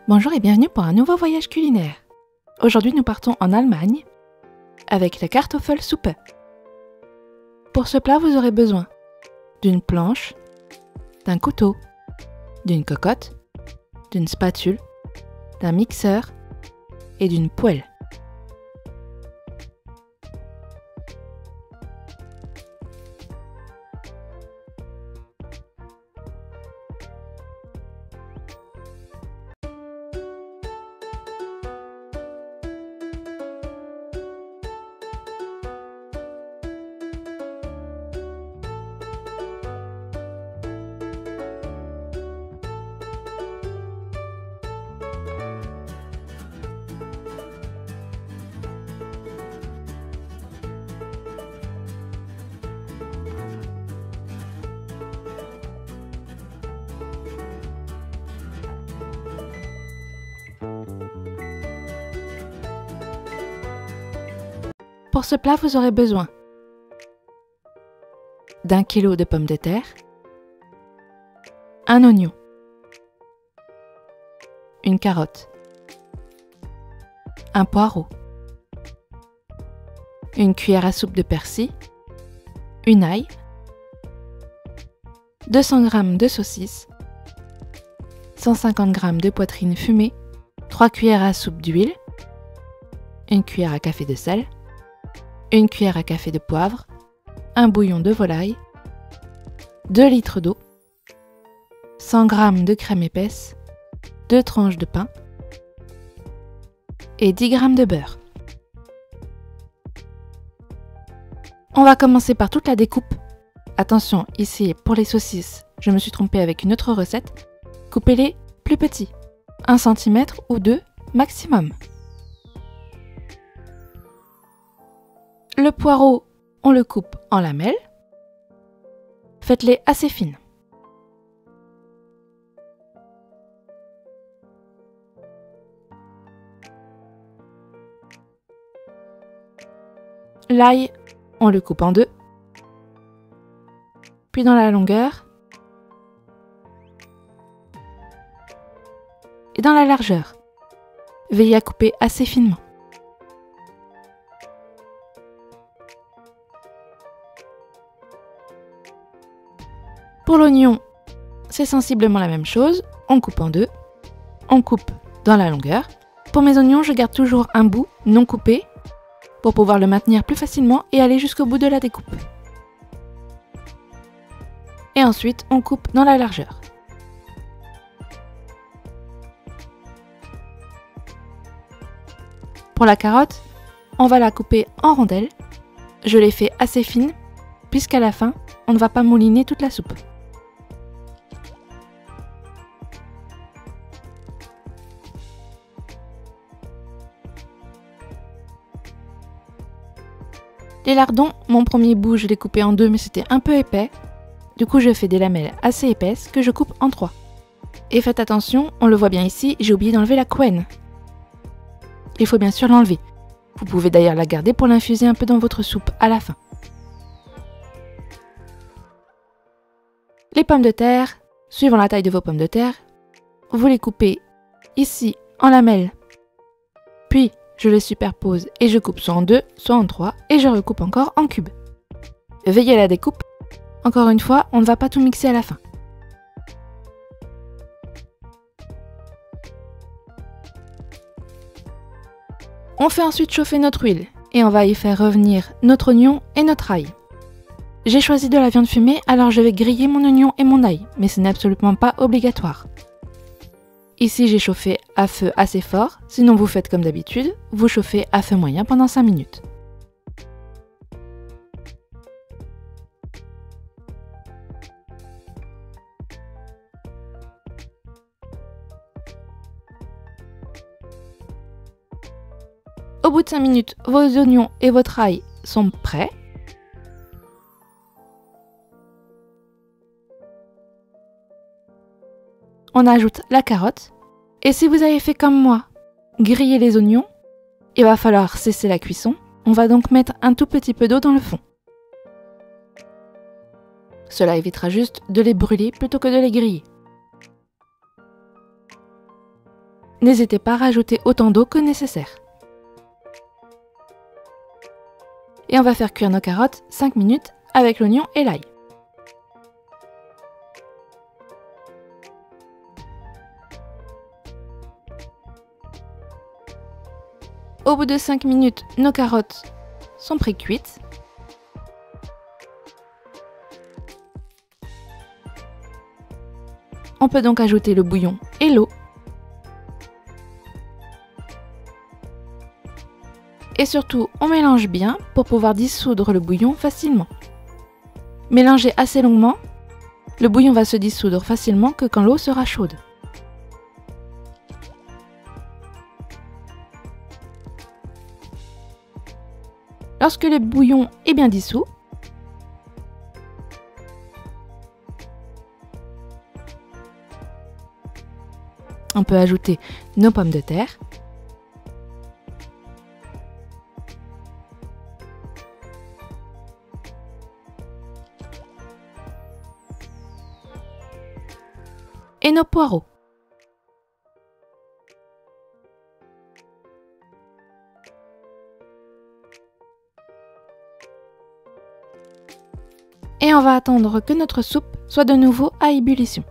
Bonjour et bienvenue pour un nouveau voyage culinaire. Aujourd'hui nous partons en Allemagne avec la Kartoffelsuppe. Pour ce plat vous aurez besoin d'une planche, d'un couteau, d'une cocotte, d'une spatule, d'un mixeur et d'une poêle. Pour ce plat, vous aurez besoin d'1 kg de pommes de terre, un oignon, une carotte, un poireau, une cuillère à soupe de persil, une ail, 200 g de saucisse, 150 g de poitrine fumée, 3 cuillères à soupe d'huile, une cuillère à café de sel, une cuillère à café de poivre, un bouillon de volaille, 2 litres d'eau, 100 g de crème épaisse, 2 tranches de pain et 10 g de beurre. On va commencer par toute la découpe. Attention, ici pour les saucisses, je me suis trompée avec une autre recette. Coupez-les plus petits, 1 cm ou 2 maximum. Le poireau, on le coupe en lamelles. Faites-les assez fines. L'ail, on le coupe en deux. Puis dans la longueur et dans la largeur. Veillez à couper assez finement. Pour l'oignon, c'est sensiblement la même chose. On coupe en deux. On coupe dans la longueur. Pour mes oignons, je garde toujours un bout non coupé pour pouvoir le maintenir plus facilement et aller jusqu'au bout de la découpe. Et ensuite, on coupe dans la largeur. Pour la carotte, on va la couper en rondelles. Je les fais assez fines, puisqu'à la fin, on ne va pas mouliner toute la soupe. Les lardons, mon premier bout, je l'ai coupé en deux, mais c'était un peu épais. Du coup, je fais des lamelles assez épaisses que je coupe en 3. Et faites attention, on le voit bien ici, j'ai oublié d'enlever la couenne. Il faut bien sûr l'enlever. Vous pouvez d'ailleurs la garder pour l'infuser un peu dans votre soupe à la fin. Les pommes de terre, suivant la taille de vos pommes de terre, vous les coupez ici en lamelles, puis je les superpose et je coupe soit en 2, soit en 3 et je recoupe encore en cubes. Veillez à la découpe. Encore une fois, on ne va pas tout mixer à la fin. On fait ensuite chauffer notre huile et on va y faire revenir notre oignon et notre ail. J'ai choisi de la viande fumée, alors je vais griller mon oignon et mon ail, mais ce n'est absolument pas obligatoire. Ici, j'ai chauffé à feu assez fort, sinon vous faites comme d'habitude, vous chauffez à feu moyen pendant 5 minutes. Au bout de 5 minutes, vos oignons et votre ail sont prêts. On ajoute la carotte. Et si vous avez fait comme moi, griller les oignons, il va falloir cesser la cuisson. On va donc mettre un tout petit peu d'eau dans le fond. Cela évitera juste de les brûler plutôt que de les griller. n'hésitez pas à rajouter autant d'eau que nécessaire. Et on va faire cuire nos carottes 5 minutes avec l'oignon et l'ail. Au bout de 5 minutes, nos carottes sont pré-cuites. On peut donc ajouter le bouillon et l'eau. Et surtout, on mélange bien pour pouvoir dissoudre le bouillon facilement. Mélangez assez longuement, le bouillon va se dissoudre facilement que quand l'eau sera chaude. Lorsque le bouillon est bien dissous, on peut ajouter nos pommes de terre. Et nos poireaux. Et on va attendre que notre soupe soit de nouveau à ébullition.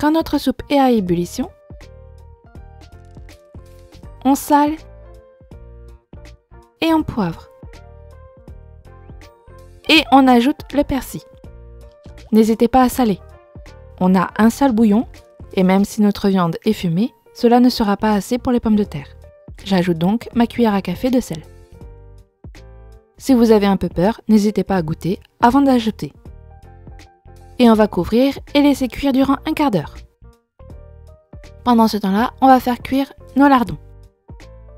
Quand notre soupe est à ébullition, on sale et on poivre. Et on ajoute le persil. N'hésitez pas à saler. On a un seul bouillon et même si notre viande est fumée, cela ne sera pas assez pour les pommes de terre. J'ajoute donc ma cuillère à café de sel. Si vous avez un peu peur, n'hésitez pas à goûter avant d'ajouter. Et on va couvrir et laisser cuire durant un quart d'heure. Pendant ce temps-là, on va faire cuire nos lardons.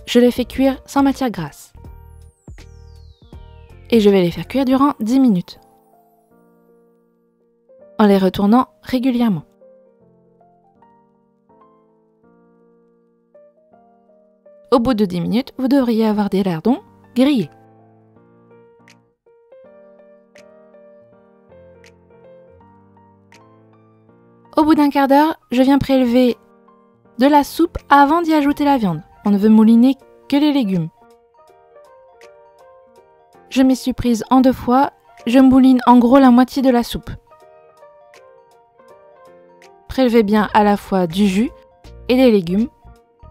Je les fais cuire sans matière grasse. Et je vais les faire cuire durant 10 minutes. En les retournant régulièrement. Au bout de 10 minutes, vous devriez avoir des lardons grillés. Au bout d'un quart d'heure, je viens prélever de la soupe avant d'y ajouter la viande. On ne veut mouliner que les légumes. Je m'y suis prise en 2 fois, je mouline en gros la moitié de la soupe. Prélevez bien à la fois du jus et des légumes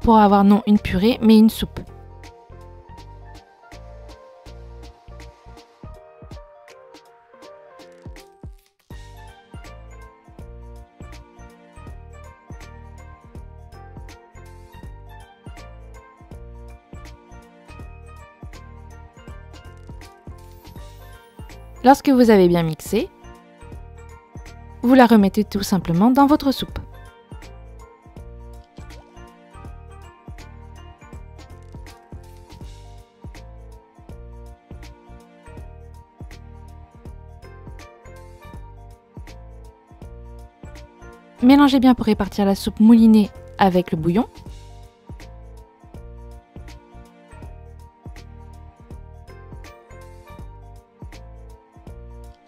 pour avoir non une purée mais une soupe. Lorsque vous avez bien mixé, vous la remettez tout simplement dans votre soupe. Mélangez bien pour répartir la soupe moulinée avec le bouillon.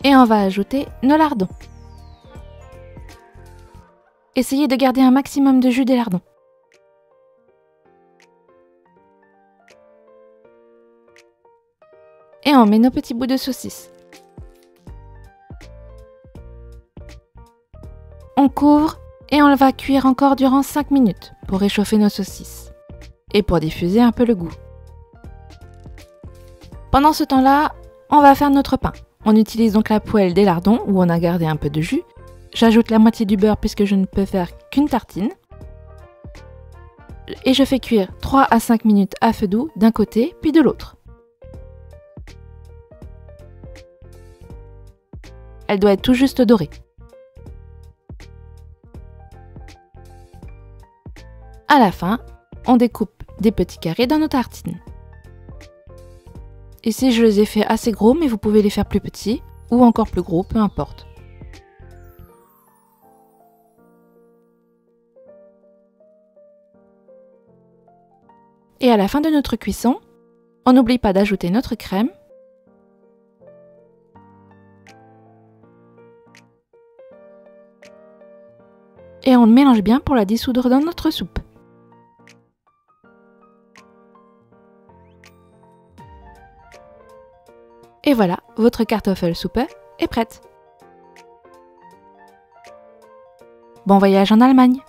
Et on va ajouter nos lardons. Essayez de garder un maximum de jus des lardons. Et on met nos petits bouts de saucisse. On couvre et on va cuire encore durant 5 minutes pour réchauffer nos saucisses et pour diffuser un peu le goût. Pendant ce temps-là, on va faire notre pain. On utilise donc la poêle des lardons où on a gardé un peu de jus. J'ajoute la moitié du beurre puisque je ne peux faire qu'une tartine. Et je fais cuire 3 à 5 minutes à feu doux d'un côté puis de l'autre. Elle doit être tout juste dorée. À la fin, on découpe des petits carrés dans nos tartines. Ici, je les ai fait assez gros, mais vous pouvez les faire plus petits ou encore plus gros, peu importe. Et à la fin de notre cuisson, on n'oublie pas d'ajouter notre crème. et on le mélange bien pour la dissoudre dans notre soupe. Et voilà, votre Kartoffelsuppe est prête. Bon voyage en Allemagne!